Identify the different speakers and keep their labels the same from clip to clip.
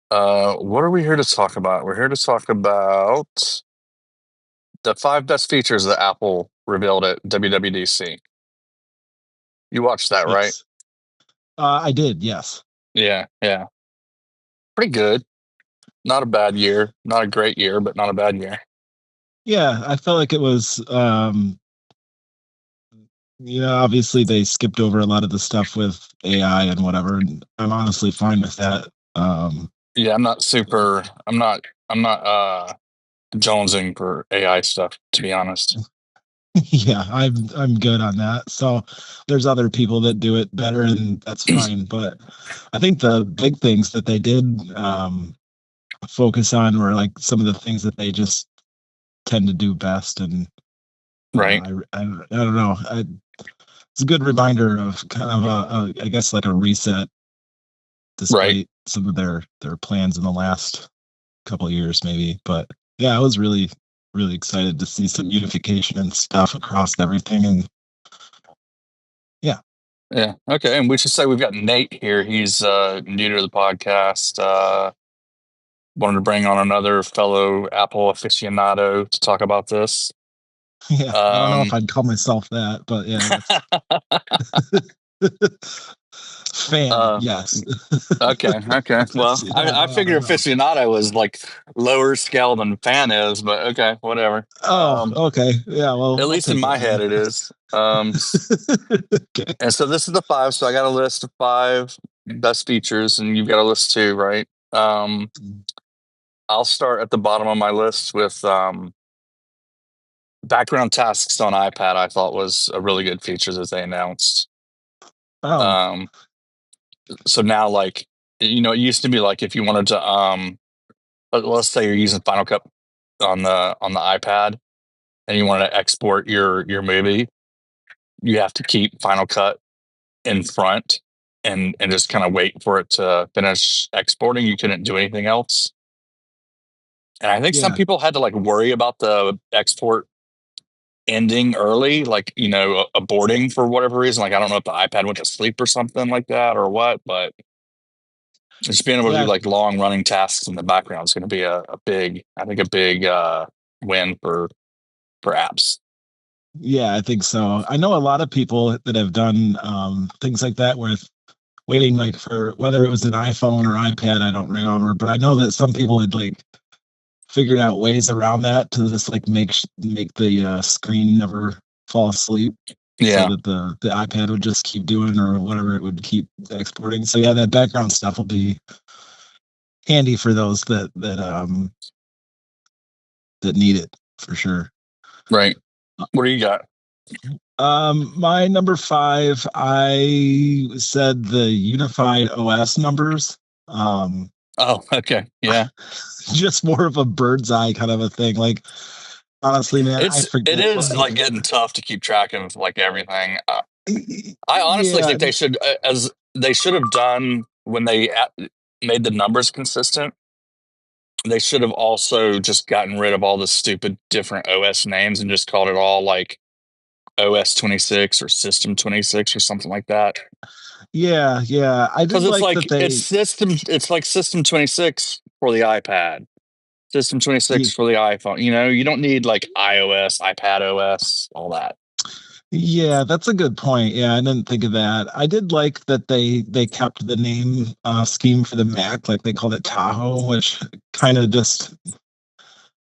Speaker 1: What are we here to talk about? We're here to talk about the 5 best features that Apple revealed at WWDC. You watched that, right?
Speaker 2: Yes. I did, yes.
Speaker 1: Yeah, yeah. Pretty good. Not a bad year. Not a great year, but not a bad year.
Speaker 2: Yeah, I felt like it was obviously they skipped over a lot of the stuff with AI and whatever, and I'm honestly fine with that. Um
Speaker 1: Yeah, I'm not jonesing for AI stuff, to be honest.
Speaker 2: yeah, I'm good on that. So there's other people that do it better and that's fine, but I think the big things that they did focus on were like some of the things that they just tend to do best and
Speaker 1: Right,
Speaker 2: I don't know. It's a good reminder of kind of I guess like a reset
Speaker 1: right.
Speaker 2: despite some of their plans in the last couple of years maybe, but yeah, I was really excited to see some unification and stuff across everything, and yeah.
Speaker 1: Yeah. Okay. And we should say we've got Nate here. He's new to the podcast. Wanted to bring on another fellow Apple aficionado to talk about this.
Speaker 2: Yeah, I don't know if
Speaker 1: Um,
Speaker 2: I'd call myself that, but yeah, that's fan,
Speaker 1: uh,
Speaker 2: yes.
Speaker 1: okay, okay. Well, I
Speaker 2: I don't
Speaker 1: figured
Speaker 2: know.
Speaker 1: aficionado was like lower scale than fan is, but okay, whatever.
Speaker 2: Oh, okay, yeah, well,
Speaker 1: At
Speaker 2: I'll
Speaker 1: least in
Speaker 2: take it
Speaker 1: my
Speaker 2: then.
Speaker 1: head, it is.
Speaker 2: Okay.
Speaker 1: And so this is the 5. So I got a list of 5 best features, and you've got a list too, right? I'll start at the bottom of my list with background tasks on iPad. I thought was a really good feature that they announced.
Speaker 2: Oh,
Speaker 1: Um, so now, like, it used to be like if you wanted to, let's say you're using Final Cut on the iPad, and you want to export your movie, you have to keep Final Cut in front and just kind of wait for it to finish exporting. You couldn't do anything else. And I think some
Speaker 2: yeah,
Speaker 1: people had to like worry about the export ending early, like aborting for whatever reason. Like I don't know if the iPad went to sleep or something like that or what, but just being able to do
Speaker 2: yeah,
Speaker 1: like long running tasks in the background is going to be a big, I think, a big win for apps.
Speaker 2: yeah, I think so. I know a lot of people that have done things like that with waiting like for whether it was an iPhone or iPad, I don't remember, but I know that some people had like figured out ways around that to just like make the screen never fall asleep so
Speaker 1: Yeah,
Speaker 2: that the iPad would just keep doing or whatever it would keep exporting. So yeah, that background stuff will be handy for those that need it for sure.
Speaker 1: right. What do you got?
Speaker 2: My number five, I said the unified OS numbers. Um,
Speaker 1: Oh, okay, yeah.
Speaker 2: just more of a bird's eye kind of a thing. Like honestly, man, I
Speaker 1: It
Speaker 2: forget
Speaker 1: is
Speaker 2: like
Speaker 1: like getting tough to keep track of like everything. I honestly
Speaker 2: yeah,
Speaker 1: think they should, as they should have done when they made the numbers consistent. They should have also just gotten rid of all the stupid different OS names and just called it all like OS 26 or System 26 or something like that.
Speaker 2: yeah. I
Speaker 1: Because
Speaker 2: did like that they
Speaker 1: it's like System 26 for the iPad, System 26 for the iPhone. You don't need like iOS, iPad OS, all that.
Speaker 2: yeah, that's a good point. Yeah, I didn't think of that. I did like that they kept the name scheme for the Mac, like they called it Tahoe, which kind of just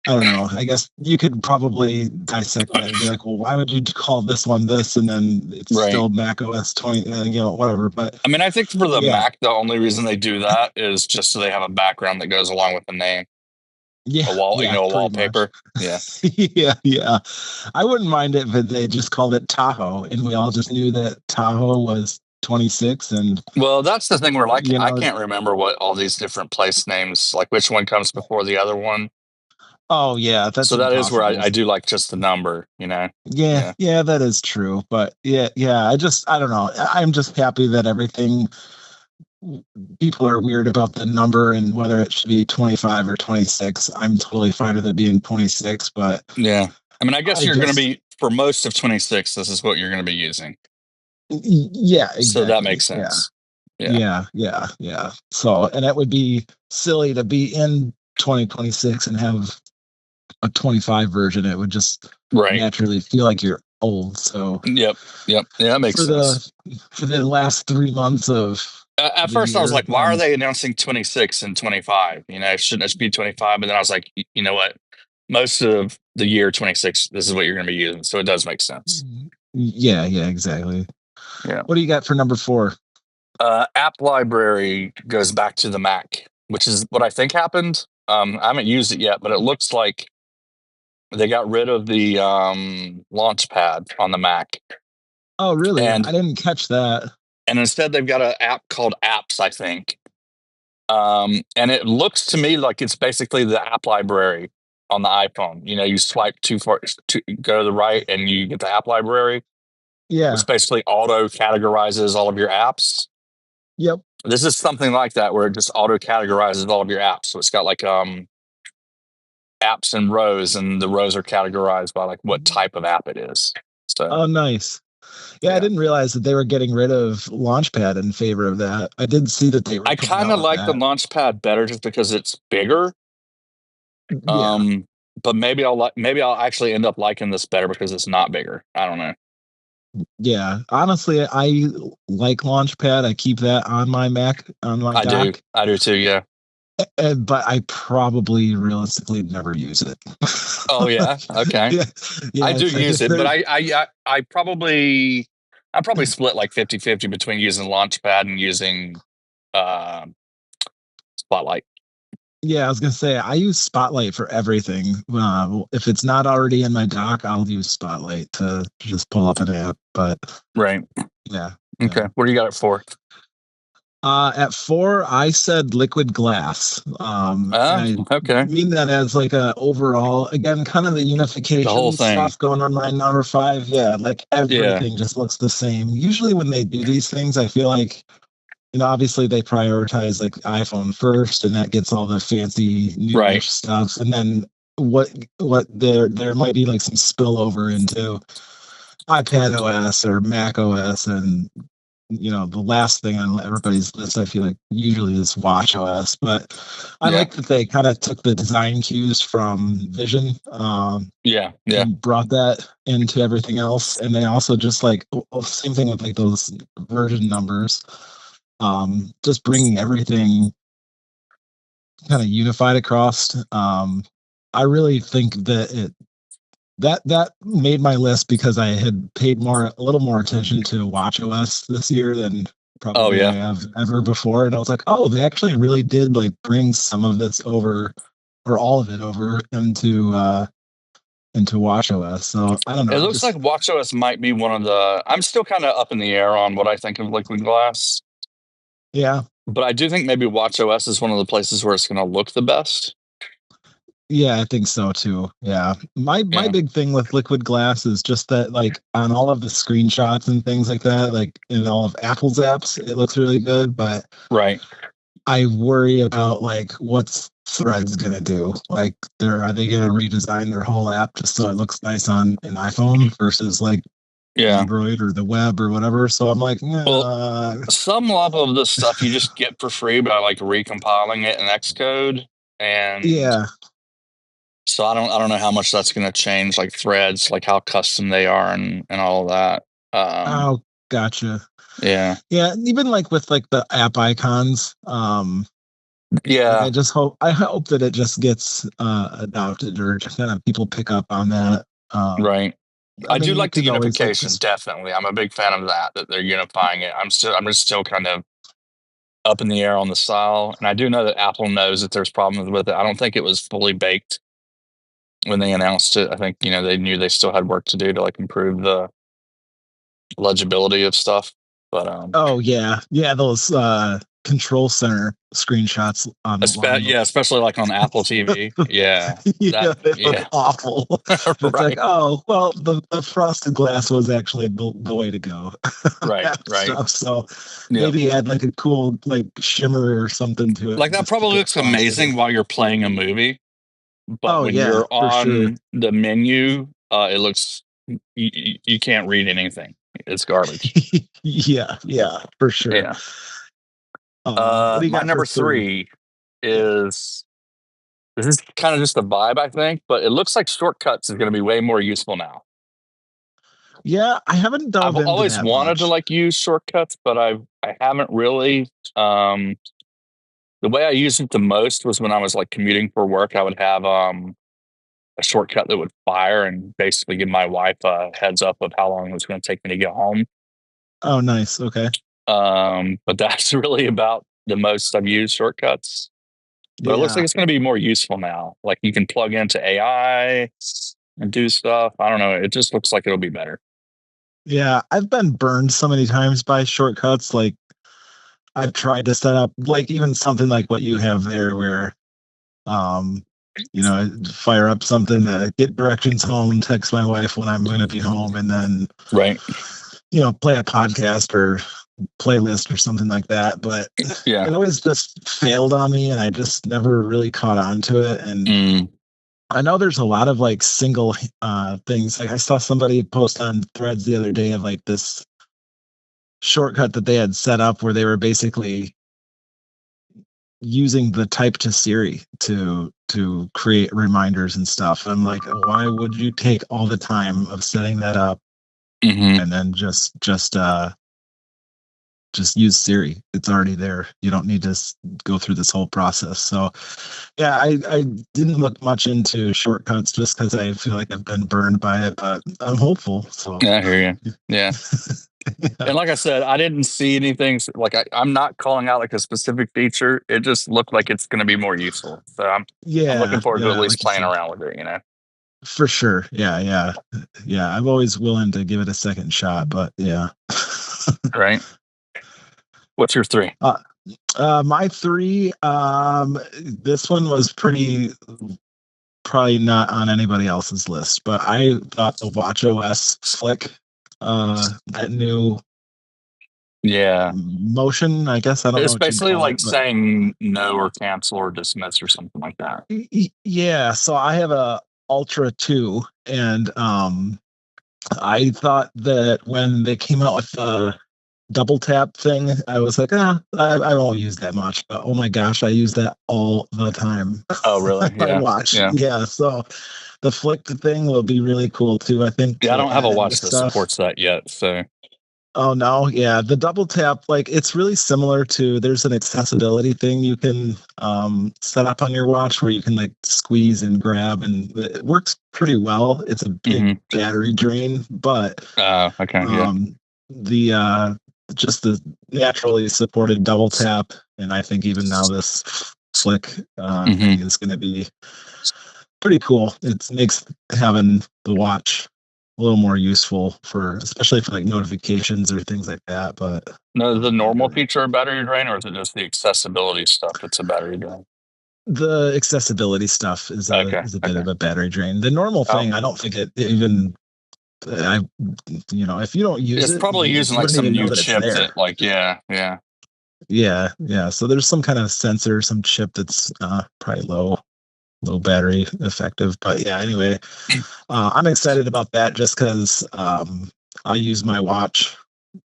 Speaker 2: I don't know. I guess you could probably dissect that and be like, well, why would you call this one this and then it's
Speaker 1: Right.
Speaker 2: still Mac OS 20, whatever. But
Speaker 1: I mean, I think for the
Speaker 2: yeah,
Speaker 1: Mac, the only reason they do that is just so they have a background that goes along with the name,
Speaker 2: yeah, yeah,
Speaker 1: a
Speaker 2: pretty much.
Speaker 1: wallpaper. Yeah.
Speaker 2: Yeah. I wouldn't mind it if they just called it Tahoe and we all just knew that Tahoe was 26 and
Speaker 1: Well, that's the thing where like
Speaker 2: you
Speaker 1: I
Speaker 2: know,
Speaker 1: can't remember what all these different place names, like which one comes before the other one.
Speaker 2: oh yeah, that's
Speaker 1: So that is where
Speaker 2: impossible.
Speaker 1: I do like just the number.
Speaker 2: Yeah,
Speaker 1: Yeah.
Speaker 2: yeah, that is true. But yeah, I don't know. I'm just happy that everything people are weird about the number and whether it should be 25 or 26. I'm totally fine with it being 26, but
Speaker 1: Yeah. I mean, I guess
Speaker 2: I
Speaker 1: you're going to
Speaker 2: just
Speaker 1: be for most of 26. This is what you're going to be using.
Speaker 2: yeah,
Speaker 1: So that
Speaker 2: exactly.
Speaker 1: makes
Speaker 2: Yeah.
Speaker 1: sense. Yeah.
Speaker 2: Yeah. So, and it would be silly to be in 2026 and have a 25 version. It would just
Speaker 1: Right.
Speaker 2: naturally feel like you're old. So
Speaker 1: Yep. Yep. Yeah, that makes
Speaker 2: for
Speaker 1: sense.
Speaker 2: the last 3 months of
Speaker 1: At
Speaker 2: the
Speaker 1: first, I was
Speaker 2: year,
Speaker 1: like, why are they announcing 26 and 25? Shouldn't it be 25? But then I was like, you know what? Most of the year 26, this is what you're going to be using. So it does make sense.
Speaker 2: yeah, exactly.
Speaker 1: Yeah.
Speaker 2: What do you got for number 4?
Speaker 1: App library goes back to the Mac, which is what I think happened. I haven't used it yet, but it looks like they got rid of the launch pad on the Mac.
Speaker 2: Oh, really?
Speaker 1: And
Speaker 2: I didn't catch that.
Speaker 1: instead they've got an app called Apps, I think. And it looks to me like it's basically the app library on the iPhone. You swipe too far to go to the right and you get the app library,
Speaker 2: Yeah.
Speaker 1: which basically auto categorizes all of your apps.
Speaker 2: Yep.
Speaker 1: This is something like that where it just auto categorizes all of your apps. So it's got like apps in rows, and the rows are categorized by like what type of app it is. So
Speaker 2: Oh, nice. Yeah, I
Speaker 1: yeah.
Speaker 2: didn't realize that they were getting rid of Launchpad in favor of that. I did see that they were
Speaker 1: I
Speaker 2: coming
Speaker 1: kind
Speaker 2: out
Speaker 1: of
Speaker 2: with
Speaker 1: like the
Speaker 2: that.
Speaker 1: Launchpad better just because it's bigger.
Speaker 2: Yeah.
Speaker 1: But maybe I'll actually end up liking this better because it's not bigger. I don't know.
Speaker 2: Yeah. Honestly, I like Launchpad. I keep that on my Mac, on my
Speaker 1: I do.
Speaker 2: dock.
Speaker 1: I do too. Yeah.
Speaker 2: But I probably realistically never use it.
Speaker 1: Oh yeah. Okay.
Speaker 2: yeah.
Speaker 1: I
Speaker 2: Yeah.
Speaker 1: do
Speaker 2: It's like
Speaker 1: use
Speaker 2: if
Speaker 1: it, but
Speaker 2: there's,
Speaker 1: I probably split like 50-50 between using Launchpad and using uh, Spotlight.
Speaker 2: yeah, I was going to say, I use Spotlight for everything. If it's not already in my dock, I'll use Spotlight to just pull up an app. But
Speaker 1: Right.
Speaker 2: yeah.
Speaker 1: Okay.
Speaker 2: Yeah.
Speaker 1: What do you got it for?
Speaker 2: At 4, I said liquid glass. And I
Speaker 1: Okay.
Speaker 2: mean that as like a overall, again, kind of the
Speaker 1: The whole
Speaker 2: unification
Speaker 1: thing.
Speaker 2: stuff going on my number 5. Yeah, like
Speaker 1: Yeah.
Speaker 2: everything just looks the same. Usually when they do these things, I feel like, obviously they prioritize like iPhone first, and that gets all the fancy
Speaker 1: Right.
Speaker 2: newish stuff, and then what there might be like some spillover into iPad OS or Mac OS, and the last thing on everybody's list, I feel like usually is Watch OS. But I
Speaker 1: Yeah.
Speaker 2: like that they kind of took the design cues from Vision,
Speaker 1: Yeah. Yeah.
Speaker 2: and brought that into everything else. And they also just like, same thing with like those version numbers, just bringing everything kind of unified across. I really think that that made my list because I had paid a little more attention to WatchOS this year than
Speaker 1: Oh
Speaker 2: probably I
Speaker 1: yeah.
Speaker 2: have ever before, and I was like, oh, they actually really did like bring some of this over, or all of it over into WatchOS. So I don't
Speaker 1: It
Speaker 2: know,
Speaker 1: looks like
Speaker 2: just
Speaker 1: WatchOS might be one of the. I'm still kind of up in the air on what I think of Liquid Glass,
Speaker 2: yeah,
Speaker 1: but I do think maybe WatchOS is one of the places where it's going to look the best.
Speaker 2: yeah, I think so too. Yeah, my
Speaker 1: Yeah.
Speaker 2: big thing with Liquid Glass is just that like on all of the screenshots and things like that, like in all of Apple's apps, it looks really good, but
Speaker 1: Right.
Speaker 2: I worry about like what's Threads gonna do. Like, are they gonna redesign their whole app just so it looks nice on an iPhone versus like
Speaker 1: Yeah.
Speaker 2: Android or the web or whatever? So I'm like,
Speaker 1: Well, some level of this stuff you just get for free by like recompiling it in Xcode, and
Speaker 2: yeah.
Speaker 1: so I don't know how much that's going to change like threads, like how custom they are and all of that. Um,
Speaker 2: Oh, gotcha.
Speaker 1: yeah,
Speaker 2: Yeah, even like with like the app icons, like
Speaker 1: yeah,
Speaker 2: I hope that it just gets adopted, or just kind of people pick up on that. Um,
Speaker 1: right.
Speaker 2: I
Speaker 1: I do
Speaker 2: mean, you
Speaker 1: like the
Speaker 2: can always like
Speaker 1: unification.
Speaker 2: just
Speaker 1: Definitely, I'm a big fan of that they're unifying it. I'm just still kind of up in the air on the style, and I do know that Apple knows that there's problems with it. I don't think it was fully baked when they announced it. I think they knew they still had work to do to like improve the legibility of stuff. But
Speaker 2: oh yeah, those control center screenshots online look
Speaker 1: yeah, especially like on Apple TV. Yeah, that
Speaker 2: yeah, they look
Speaker 1: yeah,
Speaker 2: awful. It's like,
Speaker 1: right,
Speaker 2: oh well, the frosted glass was actually the way to go.
Speaker 1: right,
Speaker 2: That
Speaker 1: right.
Speaker 2: stuff. So
Speaker 1: Yep.
Speaker 2: maybe add like a cool like shimmer or something to it
Speaker 1: Like that
Speaker 2: just to
Speaker 1: probably
Speaker 2: get
Speaker 1: looks
Speaker 2: frosted.
Speaker 1: amazing while you're playing a movie, but
Speaker 2: Oh
Speaker 1: when
Speaker 2: yeah,
Speaker 1: you're
Speaker 2: for sure.
Speaker 1: on the menu, it looks you can't read anything. It's garbage.
Speaker 2: Yeah, for sure.
Speaker 1: Yeah.
Speaker 2: What do you
Speaker 1: My
Speaker 2: got for
Speaker 1: number
Speaker 2: 3?
Speaker 1: three
Speaker 2: Yeah.
Speaker 1: is this is kind of just a vibe, I think, but it looks like shortcuts is going to be way more useful now.
Speaker 2: Yeah, I haven't
Speaker 1: I've
Speaker 2: dove into
Speaker 1: always
Speaker 2: that
Speaker 1: wanted to
Speaker 2: much.
Speaker 1: like use shortcuts, but I haven't really. Um, the way I used it the most was when I was like commuting for work. I would have a shortcut that would fire and basically give my wife a heads up of how long it was going to take me to get home.
Speaker 2: Oh, nice. Okay.
Speaker 1: But that's really about the most I've used shortcuts. But it looks like
Speaker 2: Yeah.
Speaker 1: it's going to be more useful now. Like you can plug into AI and do stuff. I don't know. It just looks like it'll be better.
Speaker 2: Yeah, I've been burned so many times by shortcuts. Like I've tried to set up like even something like what you have there where um fire up something to get directions home, text my wife when I'm going to be home, and then
Speaker 1: Right.
Speaker 2: play a podcast or playlist or something like that. But
Speaker 1: Yeah.
Speaker 2: it always just failed on me, and I just never really caught on to it. And
Speaker 1: Mm,
Speaker 2: I know there's a lot of like single things. Like I saw somebody post on Threads the other day of like this shortcut that they had set up where they were basically using the type to Siri to create reminders and stuff. I'm like, why would you take all the time of setting that up
Speaker 1: hmm
Speaker 2: and then just use Siri? It's already there. You don't need to go through this whole process. So yeah, I didn't look much into shortcuts just because I feel like I've been burned by it, but I'm hopeful. So
Speaker 1: Yeah, I hear you. Yeah.
Speaker 2: yeah,
Speaker 1: And like I said, I didn't see anything like I'm not calling out like a specific feature. It just looked like it's going to be more useful. So I'm looking
Speaker 2: yeah,
Speaker 1: forward to at
Speaker 2: yeah,
Speaker 1: least
Speaker 2: like you
Speaker 1: playing
Speaker 2: said.
Speaker 1: around with it, you know.
Speaker 2: For sure. Yeah, yeah. Yeah, I'm always willing to give it a second shot, but yeah.
Speaker 1: Right. What's your three?
Speaker 2: uh, my 3, this one was pretty probably not on anybody else's list, but I thought the Watch OS flick, that new
Speaker 1: Yeah.
Speaker 2: motion, I guess I don't know
Speaker 1: It's
Speaker 2: what you'd
Speaker 1: basically
Speaker 2: call
Speaker 1: like
Speaker 2: it, but
Speaker 1: saying no or cancel or dismiss or something like that.
Speaker 2: yeah, so I have a Ultra 2, and I thought that when they came out with the double tap thing, I was like, I won't use that much. But oh my gosh, I use that all the time
Speaker 1: Oh,
Speaker 2: on
Speaker 1: really?
Speaker 2: my
Speaker 1: Yeah.
Speaker 2: watch.
Speaker 1: Yeah.
Speaker 2: Yeah, so the flick thing will be really cool too, I think,
Speaker 1: Yeah. I
Speaker 2: to
Speaker 1: don't have
Speaker 2: add
Speaker 1: a
Speaker 2: into
Speaker 1: watch that
Speaker 2: stuff.
Speaker 1: supports that yet. So,
Speaker 2: Oh no, yeah, the double tap, like it's really similar to there's an accessibility thing you can set up on your watch where you can like squeeze and grab, and it works pretty well. It's a big
Speaker 1: hmm
Speaker 2: battery drain, but
Speaker 1: okay. Yeah.
Speaker 2: um the just the naturally supported double tap, and I think even now this flick thing
Speaker 1: hmm
Speaker 2: is going to be pretty cool. It makes having the watch a little more useful for especially for like notifications or things like that. But
Speaker 1: No, is the normal
Speaker 2: really,
Speaker 1: feature a battery drain or is it just the accessibility stuff that's a battery drain?
Speaker 2: the accessibility stuff
Speaker 1: Okay.
Speaker 2: is a bit
Speaker 1: Okay.
Speaker 2: of a battery drain. The normal
Speaker 1: Oh,
Speaker 2: thing, I don't think it even I if you don't use
Speaker 1: it's
Speaker 2: it,
Speaker 1: probably
Speaker 2: you
Speaker 1: using like
Speaker 2: wouldn't
Speaker 1: some
Speaker 2: even
Speaker 1: new
Speaker 2: know that it's
Speaker 1: chip
Speaker 2: there.
Speaker 1: that, like, yeah, yeah,
Speaker 2: Yeah, yeah. So there's some kind of sensor, some chip that's probably low battery effective. But yeah, anyway, I'm excited about that just because I use my watch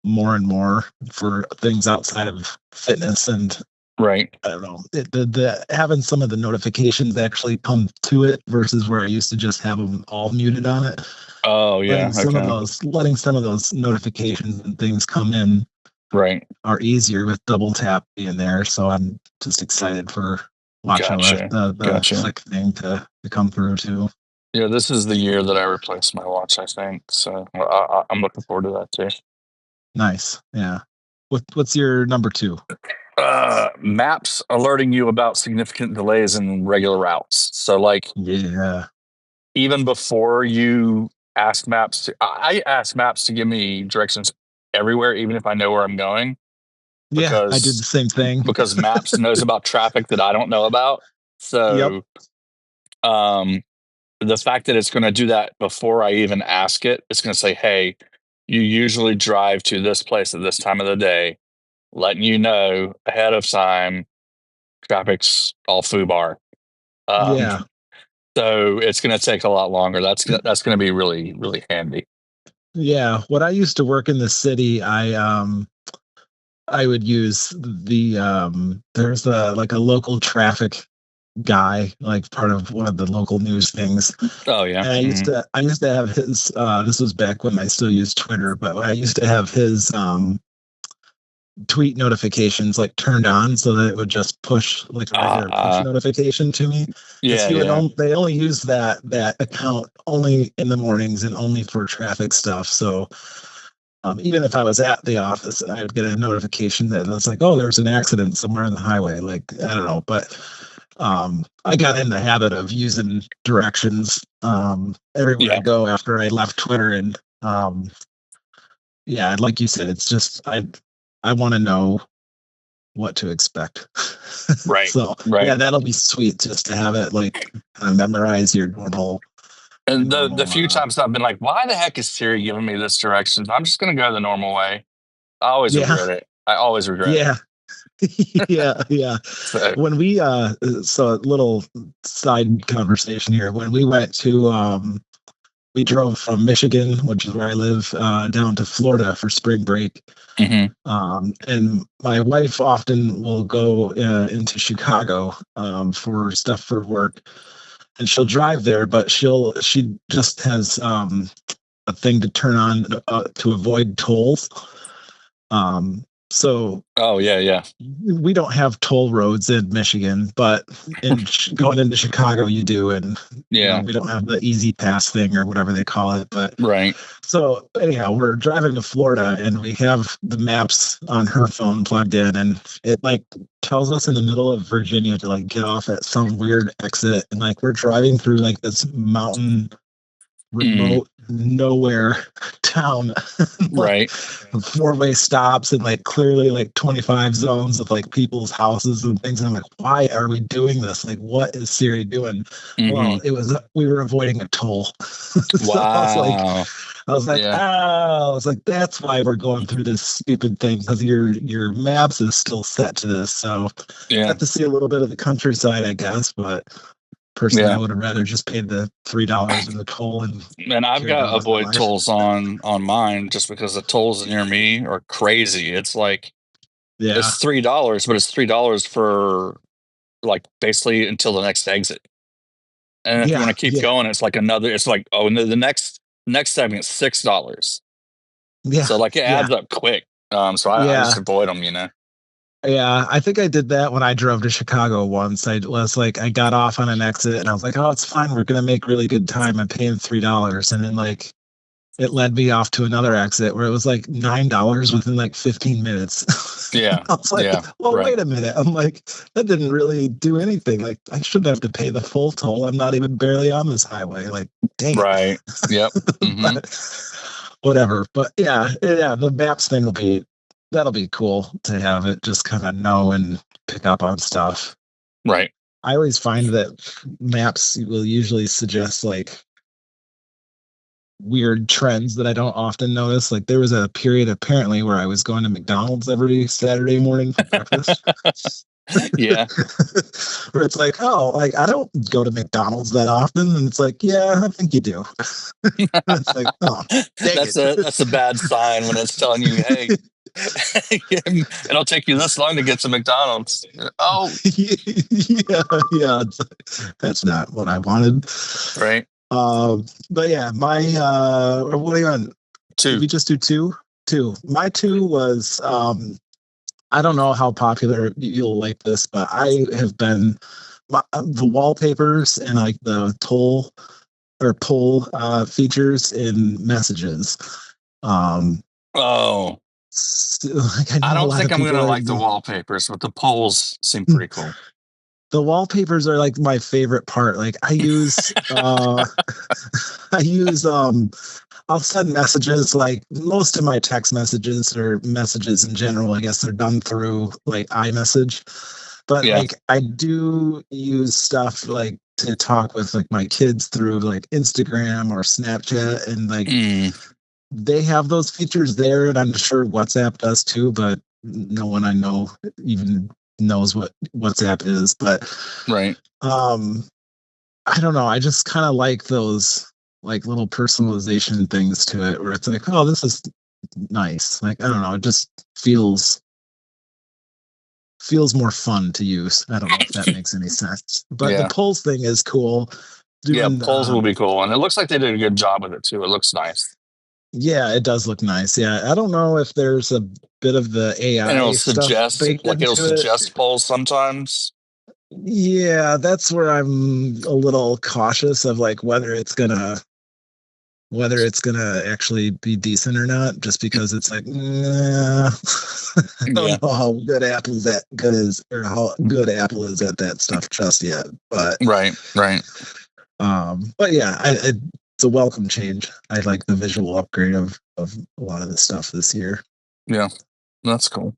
Speaker 2: more and more for things outside of fitness, and
Speaker 1: right.
Speaker 2: I don't know, the having some of the notifications actually come to it versus where I used to just have them all muted on it.
Speaker 1: Oh, yeah. Okay.
Speaker 2: Letting some of those notifications and things come in
Speaker 1: Right.
Speaker 2: are easier with double tap being there. So I'm just excited for WatchOS,
Speaker 1: Gotcha.
Speaker 2: the
Speaker 1: Gotcha.
Speaker 2: flick thing to come through too.
Speaker 1: Yeah, this is the year that I replaced my watch, I think. So I'm looking forward to that too.
Speaker 2: Nice. Yeah. What's your number 2?
Speaker 1: Maps alerting you about significant delays in regular routes. So, like,
Speaker 2: Yeah.
Speaker 1: even before you ask Maps I ask Maps to give me directions everywhere, even if I know where I'm going,
Speaker 2: Yeah, I did the
Speaker 1: because
Speaker 2: same thing.
Speaker 1: Maps knows about traffic that I don't know about.
Speaker 2: Yep.
Speaker 1: So, um, the fact that it's going to do that before I even ask it, it's going to say, "Hey, you usually drive to this place at this time of the day," letting you know ahead of time. Traffic's all foobar. Um,
Speaker 2: Yeah.
Speaker 1: so it's going to take a lot longer. That's going to be really really handy.
Speaker 2: Yeah. When I used to work in the city, I I would use there's a like a local traffic guy, like part of one of the local news things.
Speaker 1: Oh yeah.
Speaker 2: And I used to have his this was back when I still used Twitter, but I used to have his tweet notifications like turned on so that it would just push like a regular push
Speaker 1: Uh,
Speaker 2: notification to me, because
Speaker 1: yeah, yeah,
Speaker 2: they only use that account only in the mornings and only for traffic stuff. So even if I was at the office, I would get a notification that it's like, oh, there's an accident somewhere on the highway. Like, I don't know, but I got in the habit of using directions everywhere I
Speaker 1: yeah.
Speaker 2: go after I left Twitter. And yeah, like you said, it's just I want to know what to expect.
Speaker 1: Right,
Speaker 2: So
Speaker 1: right.
Speaker 2: yeah, that'll be sweet just to have it like kind of memorize your
Speaker 1: And the
Speaker 2: normal
Speaker 1: few times I've been like, why the heck is Siri giving me this direction? I'm just gonna go the normal way. I always
Speaker 2: yeah,
Speaker 1: regret it. I always regret it.
Speaker 2: yeah. Yeah, yeah.
Speaker 1: So,
Speaker 2: When we so a little side conversation here. When we went to we drove from Michigan, which is where I live, down to Florida for spring break.
Speaker 1: mhm.
Speaker 2: And my wife often will go into Chicago for stuff for work, and she'll drive there, but she just has a thing to turn on to avoid tolls. So
Speaker 1: Oh yeah, yeah,
Speaker 2: we don't have toll roads in Michigan, but going into Chicago, you do, and
Speaker 1: yeah.
Speaker 2: we don't have the Easy Pass thing or whatever they call it. But
Speaker 1: Right.
Speaker 2: so anyhow, we're driving to Florida, and we have the maps on her phone plugged in, and it like tells us in the middle of Virginia to like get off at some weird exit, and like we're driving through like this mountain
Speaker 1: Mm,
Speaker 2: remote nowhere town, like
Speaker 1: right.
Speaker 2: four-way stops and like clearly like 25 zones of like people's houses and things. And I'm like, why are we doing this? Like, what is Siri doing? Well,
Speaker 1: Hmm.
Speaker 2: it was we were avoiding a toll. So
Speaker 1: Wow. Yeah,
Speaker 2: I was like, that's why we're going through this stupid thing, because your maps is still set to this. So
Speaker 1: yeah,
Speaker 2: got to see a little bit of the countryside, I guess, but personally, I
Speaker 1: yeah.
Speaker 2: would have rather just paid the $3 in the toll and
Speaker 1: And I've
Speaker 2: carried
Speaker 1: got
Speaker 2: on with my
Speaker 1: avoid
Speaker 2: life.
Speaker 1: tolls on mine just because the tolls near me are crazy. It's like
Speaker 2: Yeah,
Speaker 1: it's $3, but it's $3 for like basically until the next exit. And if you
Speaker 2: yeah,
Speaker 1: want to keep
Speaker 2: yeah,
Speaker 1: going, it's like another. It's like, oh, and the next segment is $6.
Speaker 2: yeah,
Speaker 1: So like it
Speaker 2: yeah,
Speaker 1: adds up quick. So I
Speaker 2: yeah,
Speaker 1: just avoid them. You know.
Speaker 2: yeah. I think I did that when I drove to Chicago once. I was like, I got off on an exit and I was like, oh, it's fine. We're gonna make really good time. I'm paying $3, and then like it led me off to another exit where it was like $9 within like 15 minutes.
Speaker 1: Yeah.
Speaker 2: I was like,
Speaker 1: Yeah.
Speaker 2: well,
Speaker 1: Right.
Speaker 2: wait a minute. I'm like, that didn't really do anything. Like, I shouldn't have to pay the full toll. I'm not even barely on this highway. Like, dang it.
Speaker 1: Right. Yep. Hmm.
Speaker 2: But whatever. But yeah, yeah, the maps thing that'll be cool to have it just kind of know and pick up on stuff.
Speaker 1: Right.
Speaker 2: I always find that maps will usually suggest like weird trends that I don't often notice. Like there was a period apparently where I was going to McDonald's every Saturday morning for breakfast.
Speaker 1: Yeah.
Speaker 2: Where it's like, oh, like I don't go to McDonald's that often. And it's like, yeah, I think you do. It's like, oh, dang
Speaker 1: That's a bad sign when it's telling you, hey,
Speaker 2: it.
Speaker 1: it'll take you this long to get to McDonald's. Oh,
Speaker 2: Yeah, yeah. That's not what I wanted.
Speaker 1: right.
Speaker 2: But yeah, my what are you on? Did
Speaker 1: Two.
Speaker 2: we just do two? Two. My two was I don't know how popular you'll like this, but I have been the wallpapers and like the toll or pull features in messages. Um,
Speaker 1: Oh,
Speaker 2: like I
Speaker 1: I
Speaker 2: know a
Speaker 1: don't
Speaker 2: lot
Speaker 1: think
Speaker 2: of
Speaker 1: I'm
Speaker 2: people
Speaker 1: gonna
Speaker 2: are
Speaker 1: like the wallpapers, but the polls seem pretty cool.
Speaker 2: the wallpapers are like my favorite part. Like I use I use I'll send messages, like most of my text messages or messages in general, I guess they're done through like iMessage. But
Speaker 1: Yeah.
Speaker 2: like I do use stuff like to talk with like my kids through like Instagram or Snapchat, and like
Speaker 1: Mm,
Speaker 2: they have those features there, and I'm sure WhatsApp does too, but no one I know even knows what WhatsApp is. But
Speaker 1: right.
Speaker 2: um I don't know. I just kind of like those like little personalization things to it where it's like, oh, this is nice. Like, I don't know. It just feels feels more fun to use. I don't know if that makes any sense, but the
Speaker 1: Yeah.
Speaker 2: polls thing is cool.
Speaker 1: Yeah,
Speaker 2: Doing
Speaker 1: polls will be cool. And it looks like they did a good job with it too. It looks nice.
Speaker 2: Yeah, it does look nice. Yeah, I don't know if there's a bit of the
Speaker 1: And
Speaker 2: AI stuff baked
Speaker 1: it'll
Speaker 2: into it.
Speaker 1: suggest polls sometimes.
Speaker 2: Yeah, that's where I'm a little cautious of like whether it's gonna actually be decent or not, just because it's like, nah, I
Speaker 1: Yeah.
Speaker 2: don't know how good Apple's that good is, or how good Apple is at that stuff just yet.
Speaker 1: Right. Right.
Speaker 2: But yeah, it's a welcome change. I like the visual upgrade of a lot of the stuff this year.
Speaker 1: Yeah. That's cool.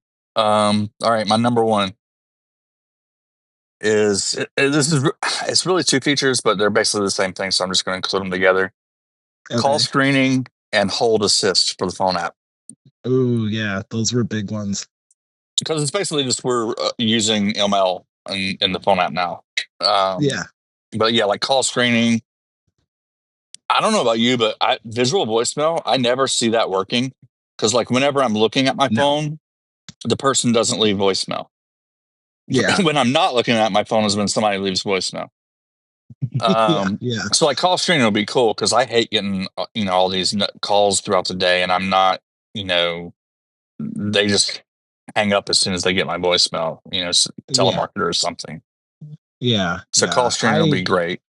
Speaker 1: All right, my number one is it's really two features, but they're basically the same thing. So I'm just going to include them together. Call
Speaker 2: Okay.
Speaker 1: screening and hold assist for the phone app,
Speaker 2: Oh yeah, those were big ones.
Speaker 1: because it's basically just we're using ML in the phone app now. Um,
Speaker 2: Yeah.
Speaker 1: but yeah, like call screening. I don't know about you, but visual voicemail, I never see that working, because like whenever I'm looking at my
Speaker 2: No.
Speaker 1: phone, the person doesn't leave voicemail.
Speaker 2: Yeah.
Speaker 1: When I'm not looking at my phone is when somebody leaves voicemail.
Speaker 2: Yeah.
Speaker 1: Um,
Speaker 2: Yeah.
Speaker 1: so like call screening will be cool, because I hate getting all these calls throughout the day, and I'm not, they just hang up as soon as they get my voicemail.
Speaker 2: Yeah.
Speaker 1: Telemarketer or something.
Speaker 2: Yeah.
Speaker 1: So call
Speaker 2: Yeah.
Speaker 1: screening will be great.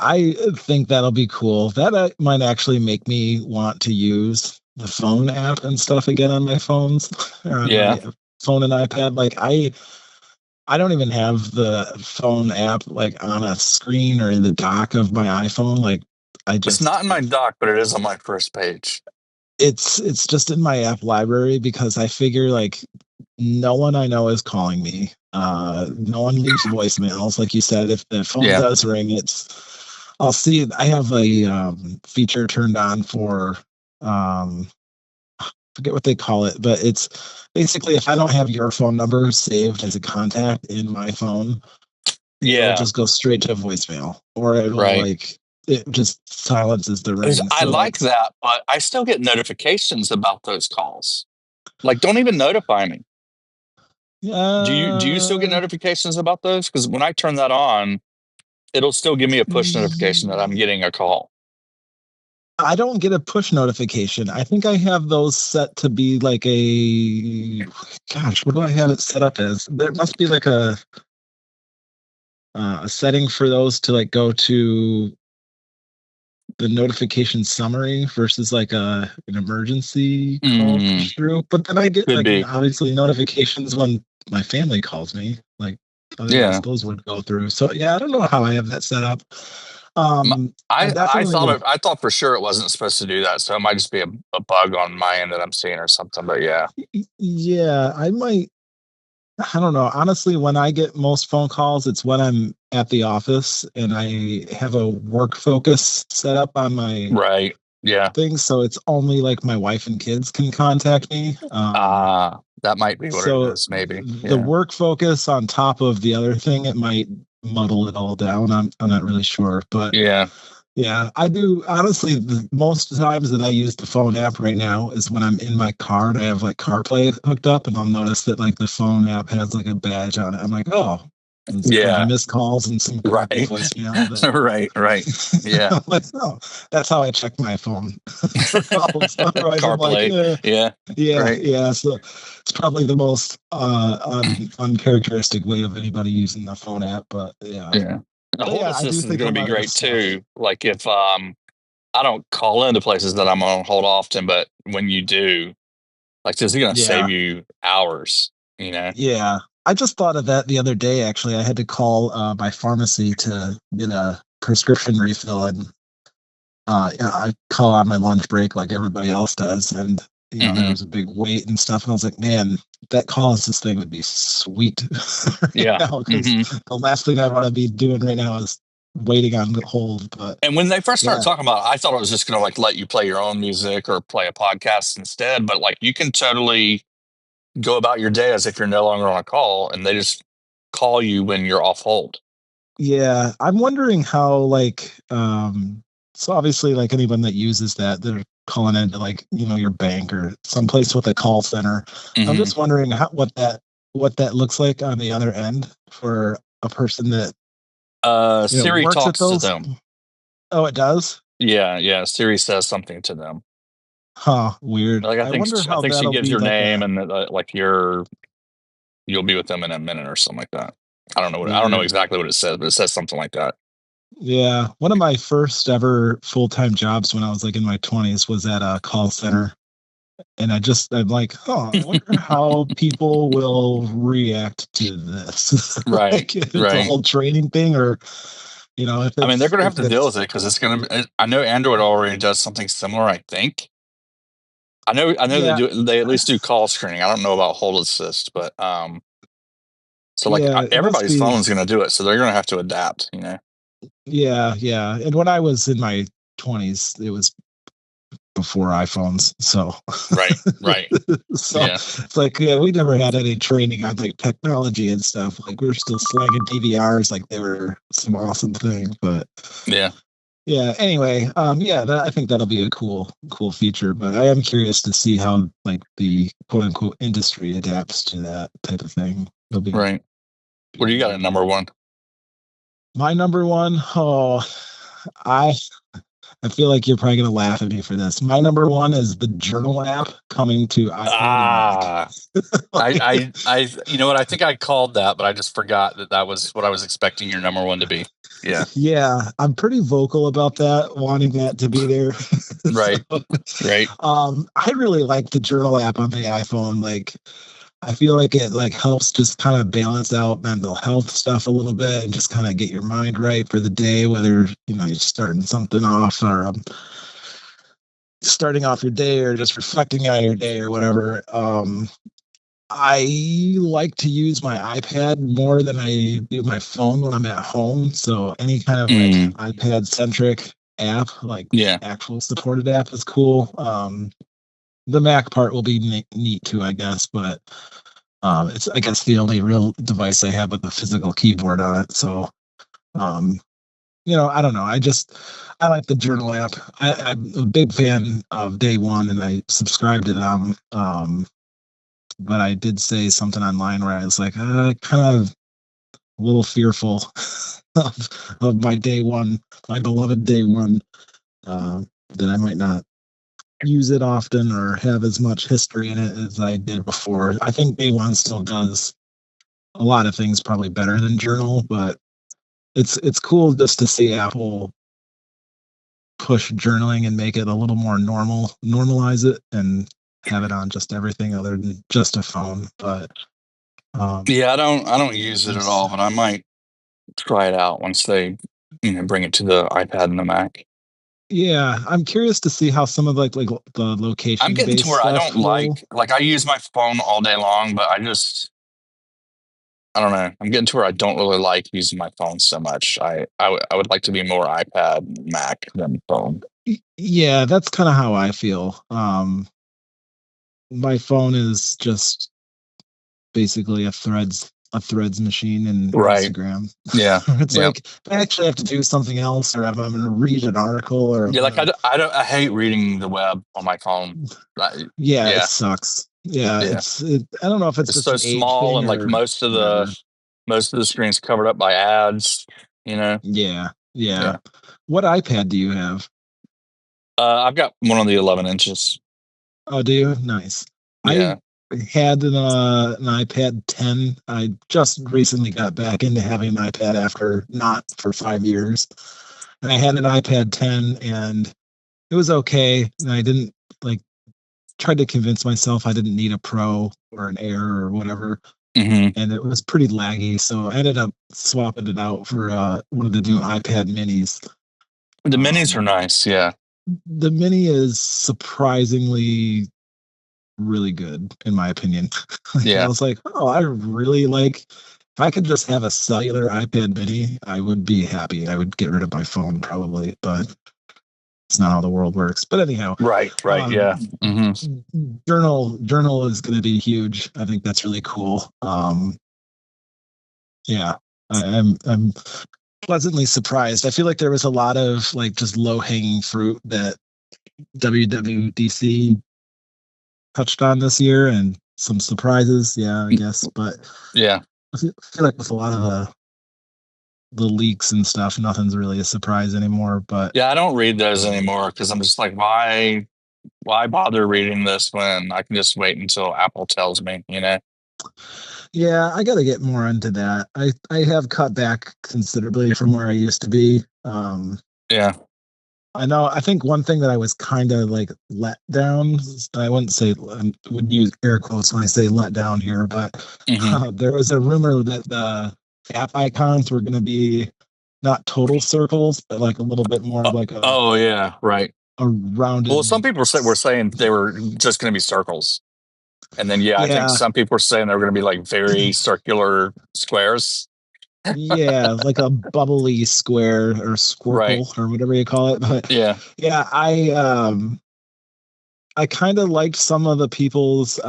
Speaker 2: I think that'll be cool. That might actually make me want to use the phone app and stuff again on my phones or on
Speaker 1: Yeah,
Speaker 2: my phone and iPad. Like I don't even have the phone app like on a screen or in the dock of my iPhone. Like I
Speaker 1: it's
Speaker 2: just
Speaker 1: not in my dock, but it is on my first page.
Speaker 2: it's just in my app library because I figure like no one I know is calling me. No one leaves voicemails. Like you said, if the phone
Speaker 1: Yeah,
Speaker 2: does ring, I'll see. I have a feature turned on for um, forget what they call it, but it's basically if I don't have your phone number saved as a contact in my phone, it'll
Speaker 1: yeah,
Speaker 2: just go straight to voicemail, or it'll
Speaker 1: right.
Speaker 2: like it just silences the ring.
Speaker 1: I
Speaker 2: So
Speaker 1: like
Speaker 2: that's
Speaker 1: that, but I still get notifications about those calls. Like, don't even notify me. Do you still get
Speaker 2: uh,
Speaker 1: notifications about those? Because when I turn that on, it'll still give me a push notification that I'm getting a call.
Speaker 2: I don't get a push notification. I think I have those set to be like gosh, what do I have it set up as? There must be like a setting for those to like go to the notification summary versus like an emergency call
Speaker 1: Mm,
Speaker 2: push through. But then I get
Speaker 1: could
Speaker 2: like
Speaker 1: be.
Speaker 2: obviously notifications when my family calls me. Like otherwise
Speaker 1: Yeah.
Speaker 2: those would go through. So yeah, I don't know how I have that set up.
Speaker 1: M-
Speaker 2: I definitely
Speaker 1: I thought for sure it wasn't supposed to do that, so it might just be a bug on my end that I'm seeing or something. But yeah,
Speaker 2: yeah, I might I don't know. Honestly, when I get most phone calls, it's when I'm at the office and I have a work focus set up on my
Speaker 1: right. Yeah.
Speaker 2: thing. So it's only like my wife and kids can contact me.
Speaker 1: That might be what it
Speaker 2: So
Speaker 1: is. Maybe.
Speaker 2: the
Speaker 1: Yeah.
Speaker 2: work focus on top of the other thing, it might muddle it all down. I'm not really sure. But
Speaker 1: Yeah.
Speaker 2: yeah, I do. Honestly, most times that I use the phone app right now is when I'm in my car and I have like CarPlay hooked up, and I'll notice that like the phone app has like a badge on it. I'm like, oh, it's a bunch of
Speaker 1: Yeah.
Speaker 2: missed calls and some crappy
Speaker 1: Right.
Speaker 2: voicemail. That
Speaker 1: Right. Right. Yeah.
Speaker 2: I'm like, oh, that's how I check my phone for calls. Otherwise, I'm like,
Speaker 1: CarPlay. Yeah.
Speaker 2: yeah,
Speaker 1: Right.
Speaker 2: yeah. So it's probably the most uncharacteristic way of anybody using the phone app, but yeah.
Speaker 1: Yeah. The
Speaker 2: But
Speaker 1: hold
Speaker 2: yeah, I do
Speaker 1: assist is
Speaker 2: think
Speaker 1: going
Speaker 2: a
Speaker 1: to be
Speaker 2: lot of the
Speaker 1: great
Speaker 2: stuff.
Speaker 1: too. Like if I don't call into places that I'm on hold often, but when you do, like this is going to
Speaker 2: Yeah,
Speaker 1: save you hours. You know.
Speaker 2: yeah. I just thought of that the other day. Actually, I had to call my pharmacy to get a prescription refill, and yeah, I call on my lunch break like everybody else does, and there
Speaker 1: Hmm.
Speaker 2: was a big wait and stuff, and I was like, man, that call assist thing would be sweet right
Speaker 1: Yeah.
Speaker 2: now because
Speaker 1: Hmm.
Speaker 2: the last thing I want to be doing right now is waiting on hold. But
Speaker 1: And when they first started
Speaker 2: yeah,
Speaker 1: talking about it, I thought it was just going to like let you play your own music or play a podcast instead. But like you can totally go about your day as if you're no longer on a call, and they just call you when you're off hold.
Speaker 2: yeah, I'm wondering how like so obviously like anyone that uses that they're calling into like your bank or someplace with a call center. I'm
Speaker 1: Hmm.
Speaker 2: just wondering what that what that looks like on the other end for a person that
Speaker 1: Siri
Speaker 2: works at
Speaker 1: talks to
Speaker 2: those?
Speaker 1: them.
Speaker 2: Oh, it does?
Speaker 1: Yeah. Siri says something to them.
Speaker 2: Huh, weird.
Speaker 1: Like
Speaker 2: I wonder
Speaker 1: I
Speaker 2: how
Speaker 1: think she
Speaker 2: that'll
Speaker 1: gives
Speaker 2: be
Speaker 1: your
Speaker 2: like
Speaker 1: name
Speaker 2: a
Speaker 1: and like you'll be with them in a minute or something like that. I don't know
Speaker 2: weird.
Speaker 1: exactly what it says, but it says something like that.
Speaker 2: Yeah, one of my first ever full-time jobs when I was like in my 20s was at a call center. And I'm like, oh, I wonder how people will react to this.
Speaker 1: Right,
Speaker 2: Like if it's a
Speaker 1: right.
Speaker 2: whole training thing or if
Speaker 1: I mean, they're
Speaker 2: it's
Speaker 1: going to have
Speaker 2: if
Speaker 1: to deal
Speaker 2: it's
Speaker 1: with it because it's going to. I know Android already does something similar. I think. I know they
Speaker 2: yeah,
Speaker 1: do. They at least do call screening. I don't know about hold assist, but so like
Speaker 2: yeah, it must
Speaker 1: everybody's
Speaker 2: be
Speaker 1: phone is going to do it, so they're going to have to adapt. You know.
Speaker 2: yeah, yeah. And when I was in my 20s, it was before iPhones. So
Speaker 1: Right. Right.
Speaker 2: so
Speaker 1: Yeah.
Speaker 2: it's like yeah, we never had any training on like technology and stuff. Like we were still slanging DVRs like they were some awesome thing. But
Speaker 1: Yeah.
Speaker 2: yeah, anyway, yeah, I think that'll be a cool feature. But I am curious to see how like the quote unquote industry adapts to that type of thing.
Speaker 1: Right. What do you got
Speaker 2: Really
Speaker 1: at number
Speaker 2: cool.
Speaker 1: one?
Speaker 2: My number one, oh, I I feel like you're probably gonna laugh at me for this. My number one is the journal app coming to iPad and Mac.
Speaker 1: Ah,
Speaker 2: Like,
Speaker 1: you know what? I think I called that, but I just forgot that that was what I was expecting your number one to be. Yeah.
Speaker 2: yeah, I'm pretty vocal about that, wanting that to be there. So,
Speaker 1: Right. Right.
Speaker 2: I really like the journal app on the iPhone. Like, I feel like it like helps just kind of balance out mental health stuff a little bit and just kind of get your mind right for the day, whether you're starting something off or starting off your day or just reflecting on your day or whatever. I like to use my iPad more than I do my phone when I'm at home. So any kind of like
Speaker 1: Mm,
Speaker 2: iPad centric app, like
Speaker 1: yeah.
Speaker 2: actual supported app is cool. The Mac part will be neat too, I guess, but it's I guess the only real device I have with a physical keyboard on it. So um, I don't know. I like the journal app. I'm a big fan of Day One, and I subscribed to them. But I did say something online where I was like, kind of a little fearful of my Day One, my beloved Day One, that I might not use it often or have as much history in it as I did before. I think Day One still does a lot of things probably better than Journal, but it's cool just to see Apple push journaling and make it a little more normalize it and have it on just everything other than just a phone. But um,
Speaker 1: Yeah, I don't use it at
Speaker 2: there's
Speaker 1: all, but I might try it out once they, bring it to the iPad and the Mac.
Speaker 2: yeah, I'm curious to see how some of like the
Speaker 1: I'm
Speaker 2: location
Speaker 1: getting to
Speaker 2: based
Speaker 1: where I
Speaker 2: stuff
Speaker 1: don't
Speaker 2: will.
Speaker 1: like I use my phone all day long, but I don't know. I'm getting to where I don't really like using my phone so much. I would like to be more iPad, Mac than phone.
Speaker 2: Yeah, that's kind of how I feel. My phone is just basically a threads machine in
Speaker 1: Right.
Speaker 2: Instagram.
Speaker 1: Yeah.
Speaker 2: It's
Speaker 1: Yeah.
Speaker 2: like if I actually have to do something else, or if I'm going to read an article, or I'm
Speaker 1: Yeah. Like
Speaker 2: going
Speaker 1: I hate reading the web on my phone.
Speaker 2: to,
Speaker 1: I,
Speaker 2: yeah, it
Speaker 1: yeah.
Speaker 2: sucks. Yeah,
Speaker 1: Yeah.
Speaker 2: I don't know if it's
Speaker 1: It's
Speaker 2: just
Speaker 1: so
Speaker 2: an age
Speaker 1: small
Speaker 2: thing
Speaker 1: and like
Speaker 2: or whatever.
Speaker 1: most of the screen's covered up by ads, you know?
Speaker 2: Yeah, yeah.
Speaker 1: Yeah.
Speaker 2: What iPad do you have?
Speaker 1: I've got one of the 11 inches.
Speaker 2: Oh, do you? Nice. I
Speaker 1: Yeah.
Speaker 2: had an iPad 10. I just recently got back into having an iPad after not for 5 years. And I had an iPad 10 and it was okay. And I didn't like tried to convince myself I didn't need a Pro or an Air or whatever.
Speaker 1: Hmm.
Speaker 2: And it was pretty laggy. So I ended up swapping it out for one of the new iPad minis.
Speaker 1: The minis are
Speaker 2: Um,
Speaker 1: nice. Yeah.
Speaker 2: the mini is surprisingly really good in my opinion. Like, I
Speaker 1: Yeah.
Speaker 2: was like, oh, I really like if I could just have a cellular iPad mini, I would be happy. I would get rid of my phone probably, but it's not how the world works. But anyhow,
Speaker 1: Right. Right.
Speaker 2: um,
Speaker 1: Yeah. Hmm.
Speaker 2: journal is going to be huge. I think that's really cool. Yeah, I'm pleasantly surprised. I feel like there was a lot of like just low hanging fruit that WWDC touched on this year, and some surprises, yeah, I guess. But
Speaker 1: Yeah.
Speaker 2: I feel like with a lot of the leaks and stuff, nothing's really a surprise anymore. But
Speaker 1: Yeah, I don't read those anymore because I'm just like, why bother reading this when I can just wait until Apple tells me, you know?
Speaker 2: yeah, I got to get more into that. I have cut back considerably from where I used to be.
Speaker 1: Yeah.
Speaker 2: I know. I think one thing that I was kind of like let down. I wouldn't say I would use air quotes when I say let down here, but
Speaker 1: Hmm.
Speaker 2: there was a rumor that the app icons were going to be not total circles, but like a little bit more of like
Speaker 1: Oh yeah, right.
Speaker 2: a
Speaker 1: Well,
Speaker 2: rounded.
Speaker 1: some people were saying they were just going to be circles, and then yeah, I think
Speaker 2: Yeah,
Speaker 1: some people were saying they were going to be like very circular squares.
Speaker 2: yeah, like a bubbly square or
Speaker 1: Right.
Speaker 2: squircle or whatever you call it. But
Speaker 1: Yeah.
Speaker 2: yeah, I kind of liked some of the people's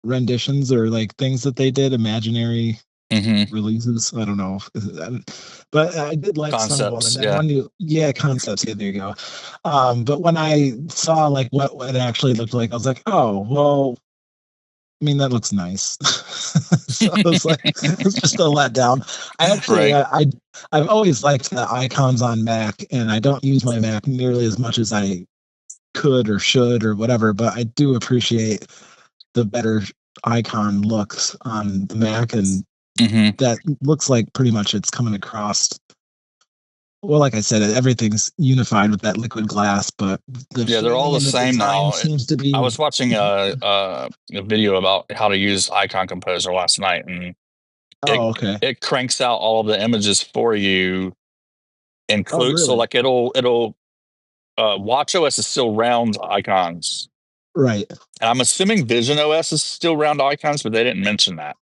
Speaker 2: renditions or like things that they did, imaginary
Speaker 1: Hmm.
Speaker 2: releases. I don't know, but I did like some of them. And
Speaker 1: Concepts.
Speaker 2: then
Speaker 1: Yeah.
Speaker 2: when yeah, concepts. Yeah, there you go. But when I saw like what it actually looked like, I was like, oh, well, I mean, that looks nice. So I was like, it's just a letdown. I actually,
Speaker 1: Right.
Speaker 2: I've always liked the icons on Mac, and I don't use my Mac nearly as much as I could or should or whatever. But I do appreciate the better icon looks on the Mac, and
Speaker 1: Hmm.
Speaker 2: that looks like pretty much it's coming across. Well, like I said, everything's unified with that liquid glass, but the
Speaker 1: Yeah, they're all
Speaker 2: feeling
Speaker 1: the
Speaker 2: and the
Speaker 1: same
Speaker 2: design
Speaker 1: now.
Speaker 2: seems to
Speaker 1: I
Speaker 2: be.
Speaker 1: was watching a video about how to use Icon Composer last night, and it
Speaker 2: Oh, okay.
Speaker 1: it cranks out all of the images for you.
Speaker 2: Oh,
Speaker 1: Include so
Speaker 2: really?
Speaker 1: like it'll Watch OS is still round icons,
Speaker 2: Right.
Speaker 1: and I'm assuming Vision OS is still round icons, but they didn't mention that.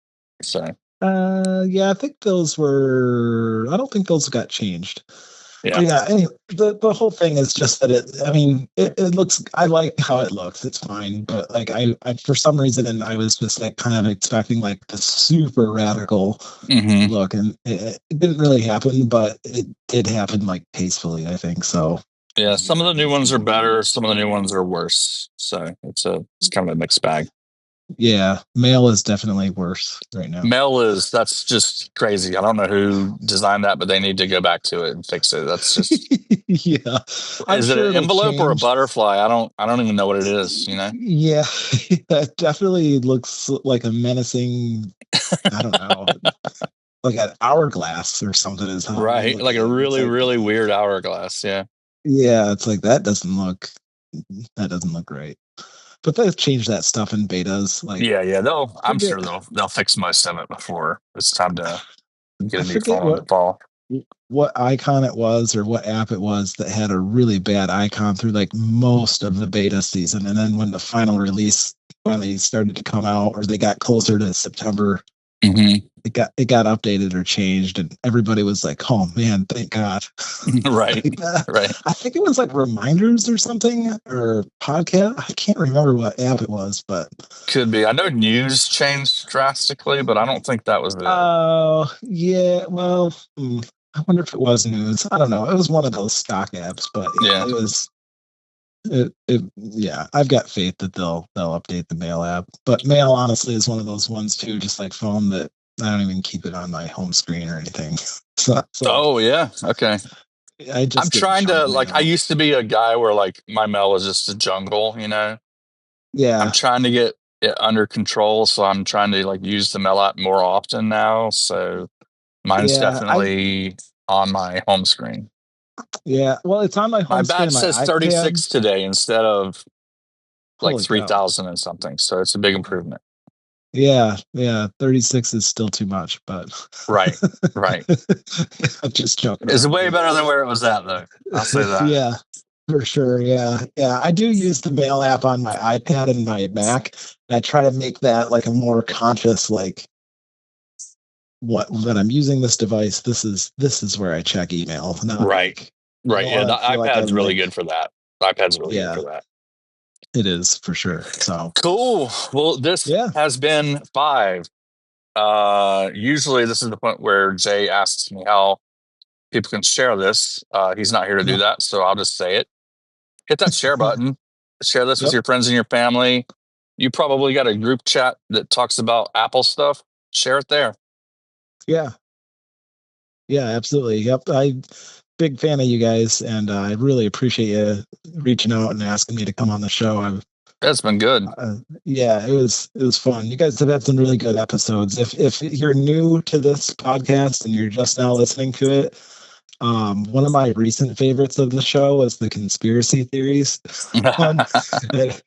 Speaker 1: So
Speaker 2: Yeah, I think those were. I don't think those got changed.
Speaker 1: yeah.
Speaker 2: But yeah, anyway, the whole thing is just that it. I mean, it looks. I like how it looks. It's fine, but like I for some reason, and I was just like kind of expecting like the super radical
Speaker 1: Hmm.
Speaker 2: look, and it didn't really happen, but it did happen like tastefully. I think so.
Speaker 1: Yeah,
Speaker 2: Is
Speaker 1: some of
Speaker 2: where
Speaker 1: the
Speaker 2: it
Speaker 1: new
Speaker 2: needs to
Speaker 1: ones are
Speaker 2: be.
Speaker 1: better, some of the new ones are worse. So it's kind of a mixed bag.
Speaker 2: Yeah, mail is definitely worse right now.
Speaker 1: Mail is that's just crazy. I don't know who designed that, but they need to go back to it and fix it. That's just
Speaker 2: Yeah, I'm
Speaker 1: is it an
Speaker 2: sure it'll
Speaker 1: envelope or a
Speaker 2: change.
Speaker 1: butterfly? I don't even know what it is, you know?
Speaker 2: Yeah, that definitely looks like a menacing, I don't know, like an hourglass or something is how I
Speaker 1: Right.
Speaker 2: look
Speaker 1: Like
Speaker 2: at
Speaker 1: a
Speaker 2: it. It's
Speaker 1: really,
Speaker 2: like,
Speaker 1: really weird hourglass. Yeah.
Speaker 2: yeah, it's like that doesn't look right. But they've changed that stuff in betas. Like,
Speaker 1: Yeah, yeah. I'm
Speaker 2: forget
Speaker 1: sure they'll fix most of it before it's time to get
Speaker 2: I
Speaker 1: a new
Speaker 2: forget
Speaker 1: phone in the fall.
Speaker 2: what icon it was or what app it was that had a really bad icon through like most of the beta season, and then when the final release finally started to come out or they got closer to September,
Speaker 1: Hmm.
Speaker 2: it got updated or changed, and everybody was like, "Oh man, thank God!"
Speaker 1: Right.
Speaker 2: Like,
Speaker 1: Right.
Speaker 2: I think it was like reminders or something or podcast. I can't remember what app it was, but
Speaker 1: Could be. I know news changed drastically, but I don't think that was it.
Speaker 2: oh yeah, well, I wonder if it was news. I don't know. It was one of those stock apps, but yeah,
Speaker 1: Yeah.
Speaker 2: it was. Yeah, I've got faith that they'll update the mail app. But mail honestly is one of those ones too, just like phone, that I don't even keep it on my home screen or anything. So
Speaker 1: Oh yeah. Okay.
Speaker 2: I
Speaker 1: I'm
Speaker 2: just get
Speaker 1: trying to
Speaker 2: junk
Speaker 1: like I
Speaker 2: mail.
Speaker 1: used to be a guy where like my mail was just a jungle, you know. I'm
Speaker 2: Yeah,
Speaker 1: trying to get it under control, so I'm trying to like use the mail app more often now. So mine's
Speaker 2: yeah,
Speaker 1: definitely on my home screen.
Speaker 2: yeah. Well, it's on my
Speaker 1: My
Speaker 2: home screen
Speaker 1: batch
Speaker 2: of my
Speaker 1: says
Speaker 2: iPad.
Speaker 1: 36 today instead of like
Speaker 2: Holy cow!
Speaker 1: 3,000 and something. So it's a big improvement.
Speaker 2: Yeah, yeah. 36 is still too much, but
Speaker 1: Right. Right.
Speaker 2: I'm just joking
Speaker 1: It's
Speaker 2: around
Speaker 1: way
Speaker 2: here.
Speaker 1: better than where it was at though. I'll say that.
Speaker 2: Yeah, for sure. Yeah, yeah. I do use the mail app on my iPad and my Mac. And I try to make that like a more conscious, like, what when I'm using this device, this is where I check email, not
Speaker 1: Right.
Speaker 2: like I
Speaker 1: Right.
Speaker 2: don't
Speaker 1: Yeah.
Speaker 2: want
Speaker 1: The
Speaker 2: to feel like
Speaker 1: iPad's
Speaker 2: I'm
Speaker 1: really
Speaker 2: like,
Speaker 1: good for that. The iPad's really good
Speaker 2: yeah,
Speaker 1: for that.
Speaker 2: it is for sure. So
Speaker 1: Cool. Well, this
Speaker 2: yeah,
Speaker 1: has been five. Usually this is the point where Jay asks me how people can share this. He's not here to do
Speaker 2: yep,
Speaker 1: that, so I'll just say it. Hit that share button. Share this with
Speaker 2: yep,
Speaker 1: your friends and your family. You probably got a group chat that talks about Apple stuff. Share it there.
Speaker 2: Yeah, yeah, absolutely. Yep, I big fan of you guys, and I really appreciate you reaching out and asking me to come on the show.
Speaker 1: It's been good.
Speaker 2: Yeah, it was fun. You guys have had some really good episodes. If you're new to this podcast and you're just now listening to it, one of my recent favorites of the show was the conspiracy theories one. And,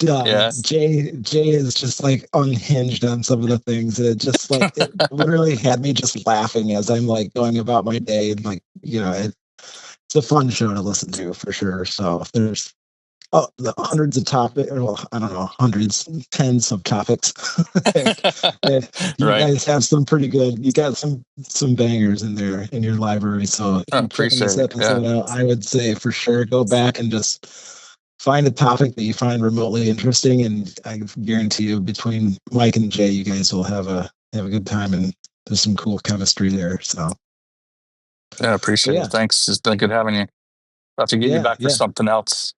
Speaker 1: Yeah.
Speaker 2: Jay is just like unhinged on some of the things, and it just like it literally had me just laughing as I'm like going about my day, and like it's a fun show to listen to for sure. So if there's the hundreds of topics, well, I don't know, hundreds, tens of topics. And you
Speaker 1: Right.
Speaker 2: guys have some pretty good. You got some bangers in there in your library. So if
Speaker 1: I
Speaker 2: you're checking
Speaker 1: appreciate
Speaker 2: this
Speaker 1: it. Yeah.
Speaker 2: episode out, I would say for sure go back and just find a topic that you find remotely interesting, and I guarantee you, between Mike and Jay, you guys will have a good time, and there's some cool chemistry there. So,
Speaker 1: Yeah, I
Speaker 2: but
Speaker 1: appreciate it.
Speaker 2: yeah,
Speaker 1: Thanks. It's been good having you. I'll have to get you
Speaker 2: yeah,
Speaker 1: back for
Speaker 2: yeah,
Speaker 1: something else.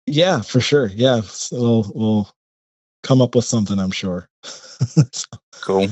Speaker 2: yeah, for sure. Yeah, so we'll come up with something, I'm sure.
Speaker 1: Cool.